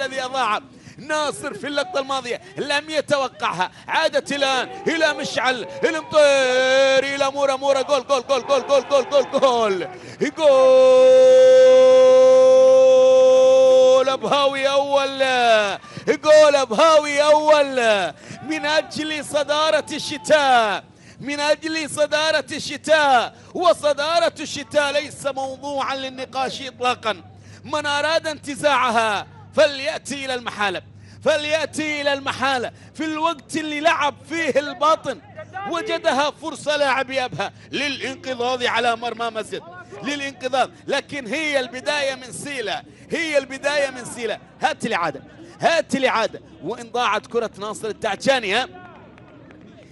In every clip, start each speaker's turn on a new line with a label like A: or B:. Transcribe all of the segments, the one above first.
A: الذي أضاع ناصر في اللقطة الماضية لم يتوقعها. عادت الآن إلى مشعل المطير إلى مورا. مورا جول جول جول جول جول جول جول جول جول أبهاوي أول، جول أبهاوي أول من أجل صدارة الشتاء، من أجل صدارة الشتاء. وصدارة الشتاء ليس موضوعا للنقاش إطلاقا. من أراد انتزاعها فليأتي إلى المحالة، فليأتي إلى المحالة في الوقت اللي لعب فيه الباطن. وجدها فرصة لاعب أبها للانقضاض على مرمى مسجد، للانقضاض، لكن هي البداية من سيلة، هي البداية من سيلة. هات الإعادة، هات الإعادة. وإن ضاعت كرة ناصر التعجاني،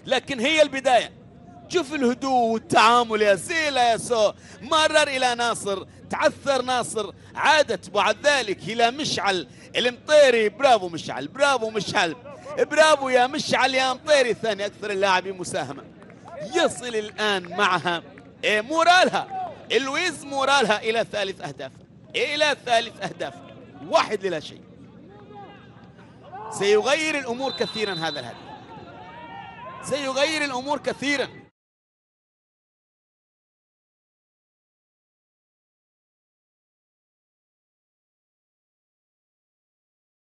A: لكن هي البداية. شوف الهدوء والتعامل يا سيلة يا سو. مرر إلى ناصر، تعثر ناصر، عادت بعد ذلك إلى مشعل المطيري. برافو مشعل، برافو مشعل، برافو يا مشعل يا مطيري، ثاني أكثر اللاعبين مساهمة. يصل الآن معها مورالها، لويز مورالها إلى 3 أهداف، إلى 3 أهداف، 1-0. سيغير الأمور كثيرا هذا الهدف، سيغير الأمور كثيرا.